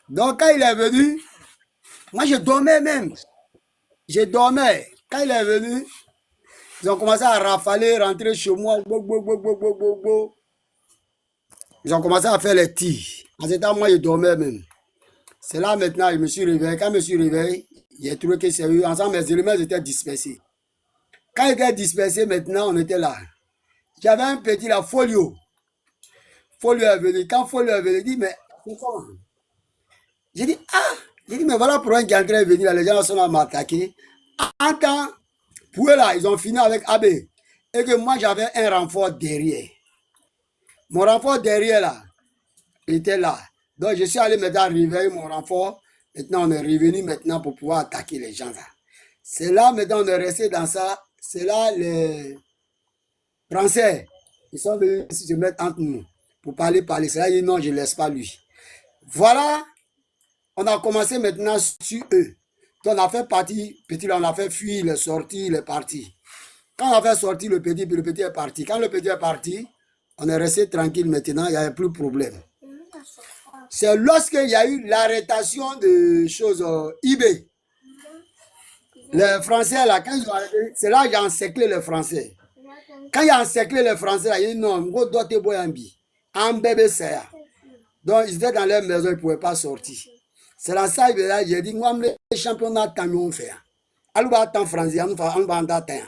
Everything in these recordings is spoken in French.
Donc, quand il est venu, moi, je dormais même. Je dormais. Quand il est venu, ils ont commencé à rafaler, rentrer chez moi. Ils ont commencé à faire les tirs. En ce temps, moi, je dormais même. C'est là maintenant, je me suis réveillé. Quand je me suis réveillé, j'ai trouvé que c'est eux. Ensemble, mes éléments étaient dispersés. Quand ils étaient dispersés, maintenant, on était là. J'avais un petit, là, Folio. Folio est venu. Quand Folio est venu, il dit, mais c'est comment? J'ai dit, ah! J'ai dit, mais voilà pour un qui est en train de venir, là, les gens sont là m'attaquer. En temps, pour eux, là, ils ont fini avec AB. Et que moi, j'avais un renfort derrière. Mon renfort derrière, là, il était là. Donc, je suis allé maintenant réveiller mon renfort. Maintenant, on est revenu maintenant pour pouvoir attaquer les gens, là. C'est là, maintenant, on est resté dans ça. C'est là, les Français, ils sont venus se mettre entre nous pour parler. C'est là, ils disent non, je ne laisse pas lui. Voilà, on a commencé maintenant sur eux. Donc, on a fait partie, petit, là, on a fait fuir, il est sorti, il est parti. Quand on a fait sortir le petit, puis le petit est parti. Quand le petit est parti, on est resté tranquille maintenant, il n'y avait plus de problème. C'est lorsqu'il y a eu l'arrêtation de choses eBay. Les Français, là, quand ils ont arrêté, c'est là qu'ils ont encerclé les Français. Quand ils ont encerclé les Français, là, ils disent non, go dote boyambi. Un bébé, c'est. Donc, ils étaient dans leur maison, ils ne pouvaient pas sortir. C'est là ça, j'ai dit, moi, les championnats, tant qu'on fait. Alors, attends, français, on va en attendre.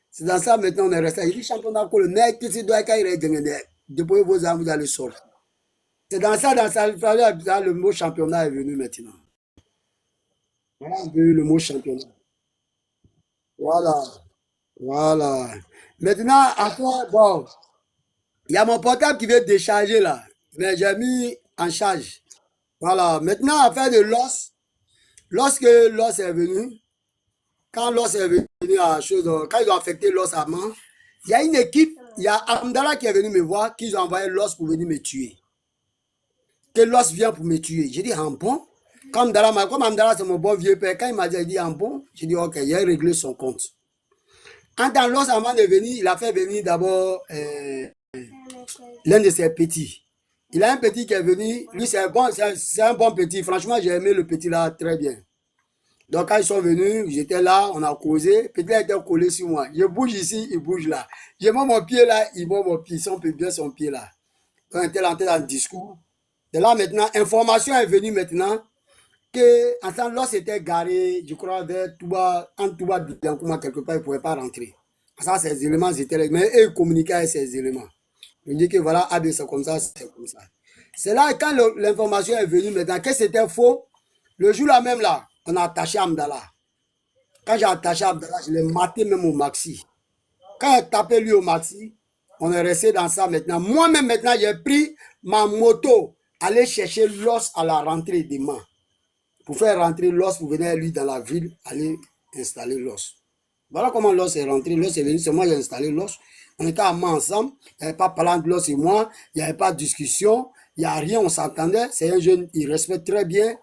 C'est dans ça, maintenant, on est resté. Il dit, championnat, le mec, qui doit être depuis vos armes, vous allez sortir. C'est dans ça, le mot championnat est venu maintenant. Voilà un peu le mot championnat. Voilà, voilà. Maintenant, après, bon, il y a mon portable qui veut décharger là, mais j'ai mis en charge. Voilà, maintenant, affaire de l'os, lorsque l'os est venu, quand l'os est venu à chose, quand ils ont affecté l'os à main, il y a une équipe, il y a Amdala qui est venu me voir, qu'ils ont envoyé l'os pour venir me tuer. Que l'os vient pour me tuer. J'ai dit, en bon? Comme Amdala, c'est mon bon vieux père, quand il m'a dit, il dit, en bon? J'ai dit, ok, il a réglé son compte. En temps, l'os avant de venir, il a fait venir d'abord l'un de ses petits. Il a un petit qui est venu, lui c'est un bon petit. Franchement, j'ai aimé le petit là très bien. Donc quand ils sont venus, j'étais là, on a causé. Petit là était collé sur moi. Je bouge ici, il bouge là. Je mets mon pied là, il met mon pied. Si on peut bien son pied là. Quand on était entré dans le discours. De là maintenant, information est venue maintenant que ensemble, lorsqu'il était garé, je crois, vers Touba, en Touba, quelque part, il ne pouvait pas rentrer. Ça, ces éléments étaient là. Mais eux, ils communiquaient avec ces éléments. Je dis que voilà, AB, c'est comme ça, c'est comme ça. C'est là, quand l'information est venue maintenant, que c'était faux, le jour là même là, on a attaché Amdala. Quand j'ai attaché Amdala, je l'ai maté même au maxi. Quand j'ai tapé lui au maxi, on est resté dans ça maintenant. Moi-même maintenant, j'ai pris ma moto, aller chercher l'os à la rentrée des mains. Pour faire rentrer l'os, pour venir lui dans la ville, aller installer l'os. Voilà comment l'os est rentré. L'os est venu, c'est moi qui ai installé l'os. On était à main ensemble. Il n'y avait pas parlant de l'os et moi. Il n'y avait pas de discussion. Il n'y a rien, on s'entendait. C'est un jeune, il respecte très bien.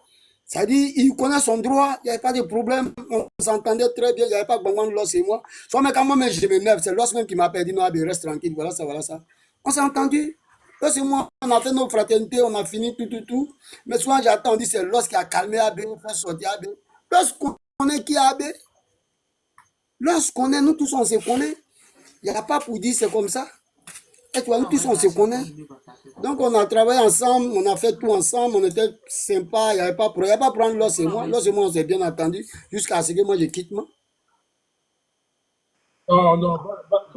Ça dit, il connaît son droit. Il n'y avait pas de problème. On s'entendait très bien. Il n'y avait pas de l'os et moi. Soit mais quand moi, je m'énerve, c'est l'os même qui m'a dit, non, reste tranquille. Voilà ça, voilà ça. On s'est entendu. L'os et moi, on a fait nos fraternités, on a fini tout. Mais souvent, j'attends, on dit, c'est l'os qui a calmé AB, on fait sortir AB. Lorsqu'on connaît qui est AB, lorsqu'on est, nous tous, on se connaît. Il n'y a pas pour dire c'est comme ça. Et toi, nous tous, on se connaît. Donc, on a travaillé ensemble, on a fait tout ensemble, on était sympa, il n'y avait pas pour prendre l'os et moi. L'os et moi, on s'est bien entendu jusqu'à ce que moi, je quitte moi. Non, non,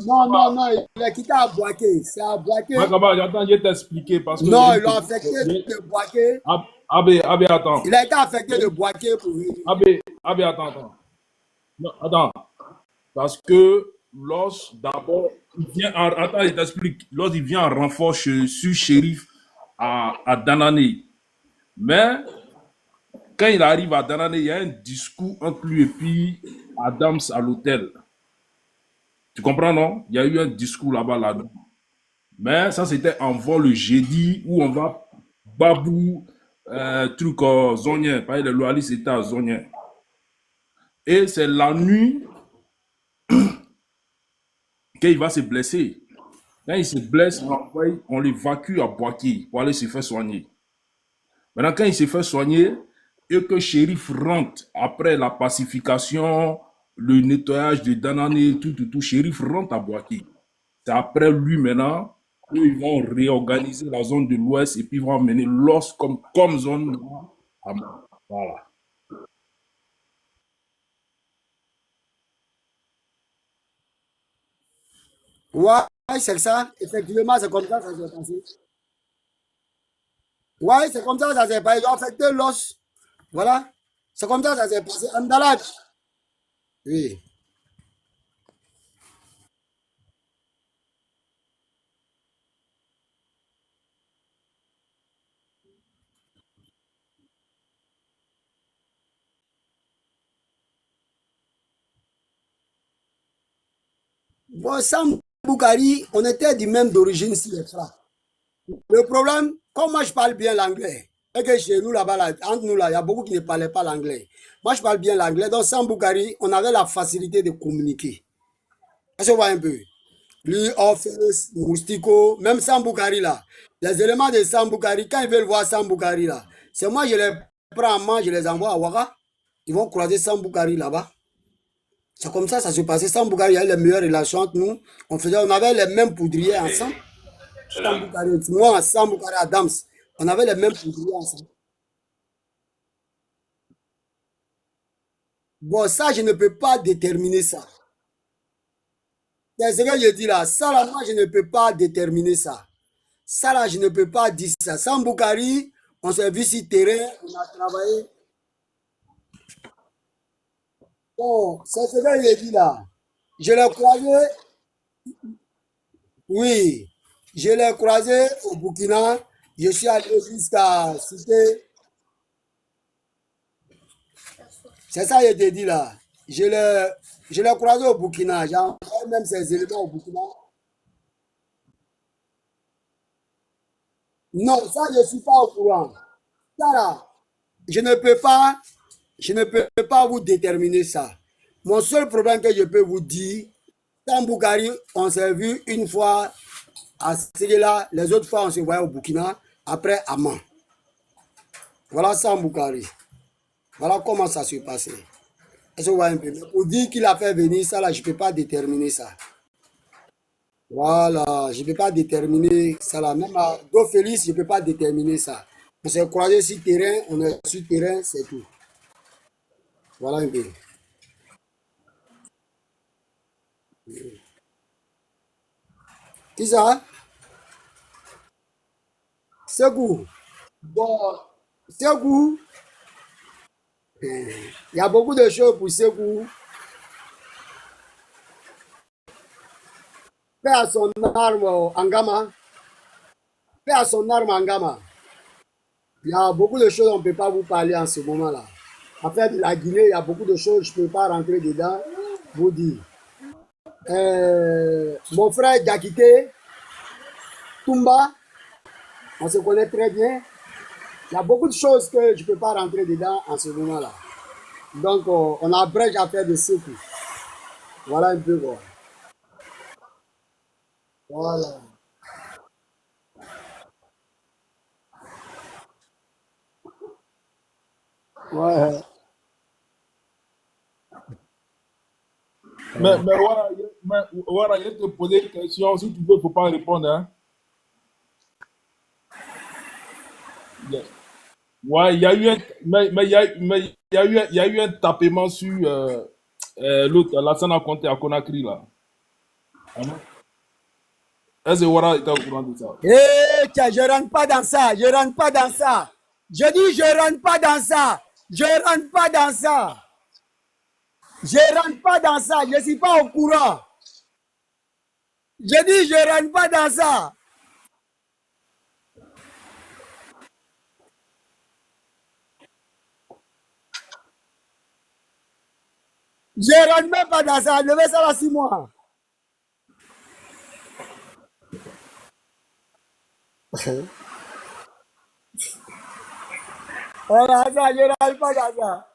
Non, il a quitté à Boaké. C'est à Boaké. j'attends, je vais t'expliquer parce que Non, il a affecté de Boaké. Abé, attends. Il a été affecté de Boaké pour venir. Abé, attends. Non, attends. Parce que l'os, d'abord, attends, je t'explique. L'os, il vient en renfort sur shérif à Danané. Mais quand il arrive à Danané, il y a un discours entre lui et puis Adams à l'hôtel. Tu comprends, non? Il y a eu un discours là-bas. Mais ça, c'était en vol le jeudi où on va Babou, truc Zonien. Parce que le loyalis était à Zonien. Et c'est la nuit qu'il va se blesser. Quand il se blesse, on l'évacue à Boaké pour aller se faire soigner. Maintenant, quand il s'est fait soigner et que Shérif rentre après la pacification, le nettoyage de Danané, tout, Shérif rentre à Boaké. C'est après lui maintenant, eux, ils vont réorganiser la zone de l'Ouest et puis ils vont amener l'os comme zone nord à Mont. Voilà. Ouais, c'est ça. Effectivement, c'est comme ça que ça s'est passé. Ouais, c'est comme ça que ça s'est passé. Ils ont affecté l'os. Voilà. C'est comme ça que ça s'est passé. Andalach. Oui. Bon, Sam Boukari, on était du même d'origine, si les frères. Le problème, comme moi je parle bien l'anglais, et que chez nous là-bas, là, entre nous là, il y a beaucoup qui ne parlaient pas l'anglais. Moi je parle bien l'anglais, donc Sam Boukari, on avait la facilité de communiquer. Est-ce que vous voyez un peu? Lui, Office, Moustico, même Samboukari là. Les éléments de Samboukari, quand ils veulent voir Samboukari là, c'est moi, je les prends en main, je les envoie à Ouaga. Ils vont croiser Samboukari là-bas. C'est comme ça se passait. Samboukari a eu les meilleures relations entre nous. On avait les mêmes poudriers ensemble. Samboukari, moi, Samboukari Adams, on avait les mêmes poudriers ensemble. Bon, ça, je ne peux pas déterminer ça. C'est ce que je dis là. Ça, là, moi, je ne peux pas déterminer ça. Ça, là, je ne peux pas dire ça. Sans Boukari, on s'est vu sur terrain, on a travaillé. Bon, c'est ce que j'ai dit là. Je l'ai croisé, oui. Je l'ai croisé au Burkina. Je suis allé jusqu'à Cité. C'est ça que je t'ai dit là. Je l'ai croisé au Burkina. J'ai envoyé même ses éléments au Burkina. Non, ça, je ne suis pas au courant. Ça là, je ne peux pas, je ne peux pas vous déterminer ça. Mon seul problème que je peux vous dire, sans Boukari, on s'est vu une fois à Séguéla, les autres fois on se voyait au Burkina, après Amman. Voilà sans Boukari. Voilà comment ça s'est passé. Est-ce que vous voyez un peu? Mais pour dire qu'il a fait venir ça, là, je ne peux pas déterminer ça. Voilà, je ne peux pas déterminer ça là. Même à Do Félix, je ne peux pas déterminer ça. On s'est croisé sur terrain, on est sur terrain, c'est tout. Voilà un peu. Qui ça? Ségou. Bon, Ségou, il y a beaucoup de choses pour Ségou. Paix à son arme Angama. Paix à son arme Angama. Il y a beaucoup de choses, on ne peut pas vous parler en ce moment-là. Affaire de la Guinée, il y a beaucoup de choses, je ne peux pas rentrer dedans, vous dire. Mon frère Diakité, Toumba, on se connaît très bien. Il y a beaucoup de choses que je ne peux pas rentrer dedans en ce moment-là. Donc, on abrège l'affaire de secours. Voilà un peu quoi. Voilà. Ouais. Voilà, je vais te poser une question. Si tu veux, il ne faut pas répondre. Hein. Yeah. Ouais, il y a eu un, mais il y a eu un tapement sur l'autre, Lassana Conté à Conakry, là. Ah non? Est-ce que Wara était au courant de ça? Eh, tiens, je ne rentre pas dans ça. Je ne rentre pas dans ça. Je dis, je ne rentre pas dans ça. Je ne rentre pas dans ça. Je ne rentre pas dans ça. Je ne suis pas au courant. Je dis, je ne rentre pas dans ça. Je ne rentre même pas dans ça. Je vais ça là 6 mois. Voilà, ça, je ne rentre pas dans ça.